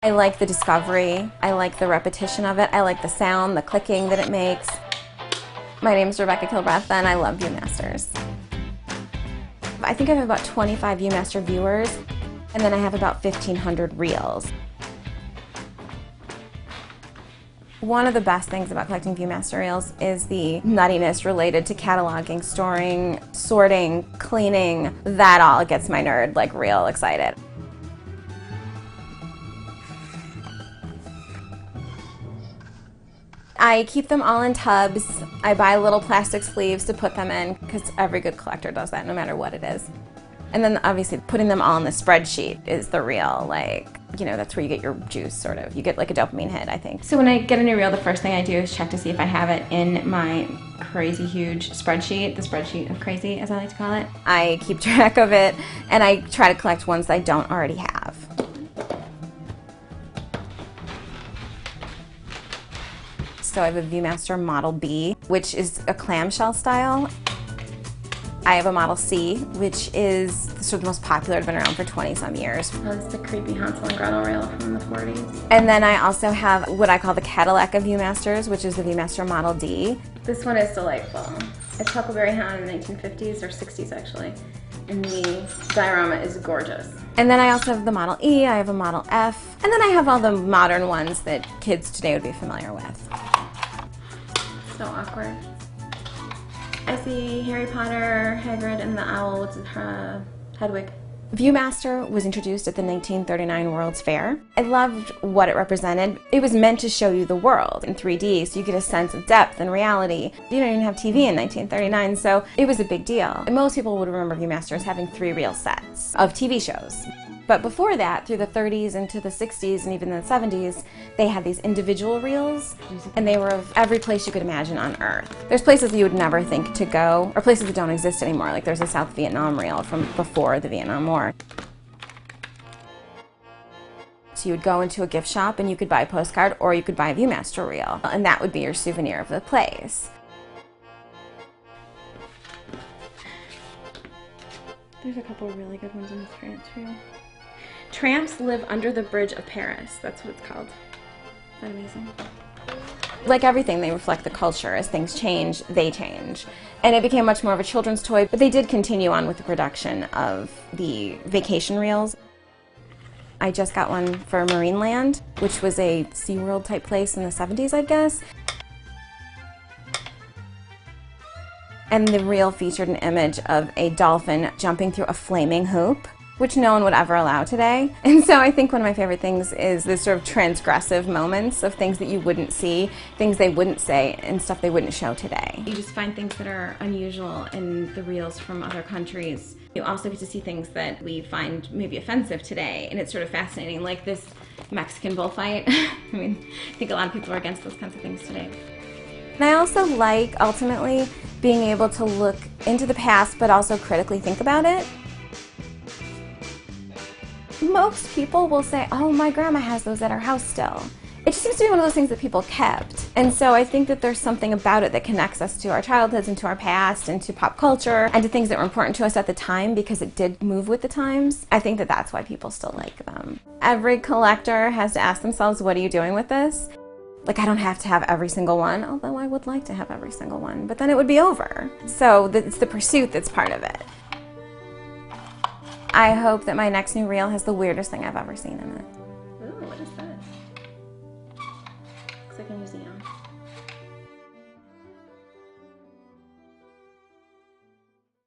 I like the discovery. I like the repetition of it. I like the sound, the clicking that it makes. My name is Rebecca Kilbreath and I love Viewmasters. I think I have about 25 Viewmaster viewers, and then I have about 1,500 reels. One of the best things about collecting Viewmaster reels is the nuttiness related to cataloging, storing, sorting, cleaning. That all gets my nerd like real excited. I keep them all in tubs. I buy little plastic sleeves to put them in because every good collector does that no matter what it is. And then obviously putting them all in the spreadsheet is the real, like, you know, that's where you get your juice, sort of. You get like a dopamine hit, I think. So when I get a new reel, the first thing I do is check to see if I have it in my crazy huge spreadsheet, the spreadsheet of crazy, as I like to call it. I keep track of it, and I try to collect ones that I don't already have. So I have a Viewmaster Model B, which is a clamshell style. I have a Model C, which is sort of the most popular, been around for 20-some years. Oh, it's the creepy Hansel and Gretel reel from the 40s. And then I also have what I call the Cadillac of Viewmasters, which is the Viewmaster Model D. This one is delightful. It's Huckleberry Hound in the 1950s or 60s actually. And the diorama is gorgeous. And then I also have the Model E, I have a Model F, and then I have all the modern ones that kids today would be familiar with. So awkward. I see Harry Potter, Hagrid, and the owl with Hedwig. Viewmaster was introduced at the 1939 World's Fair. I loved what it represented. It was meant to show you the world in 3D, so you get a sense of depth and reality. You don't even have TV in 1939, so it was a big deal. And most people would remember Viewmaster as having 3 reel sets of TV shows. But before that, through the 30s into the 60s and even the 70s, they had these individual reels, and they were of every place you could imagine on Earth. There's places you would never think to go, or places that don't exist anymore, like there's a South Vietnam reel from before the Vietnam War. So you would go into a gift shop and you could buy a postcard, or you could buy a Viewmaster reel, and that would be your souvenir of the place. There's a couple of really good ones in this Tramps reel. Tramps live under the bridge of Paris. That's what it's called. Isn't that amazing? Like everything, they reflect the culture. As things change, they change. And it became much more of a children's toy, but they did continue on with the production of the vacation reels. I just got one for Marineland, which was a SeaWorld type place in the 70s, I guess. And the reel featured an image of a dolphin jumping through a flaming hoop, which no one would ever allow today. And so I think one of my favorite things is the sort of transgressive moments of things that you wouldn't see, things they wouldn't say, and stuff they wouldn't show today. You just find things that are unusual in the reels from other countries. You also get to see things that we find maybe offensive today, and it's sort of fascinating, like this Mexican bullfight. I mean, I think a lot of people are against those kinds of things today. And I also like, ultimately, being able to look into the past but also critically think about it. Most people will say, oh, my grandma has those at her house still. It just seems to be one of those things that people kept. And so I think that there's something about it that connects us to our childhoods and to our past and to pop culture and to things that were important to us at the time because it did move with the times. I think that that's why people still like them. Every collector has to ask themselves, what are you doing with this? Like, I don't have to have every single one, although I would like to have every single one, but then it would be over. So it's the pursuit that's part of it. I hope that my next new reel has the weirdest thing I've ever seen in it. Ooh, what is that? It's like a museum.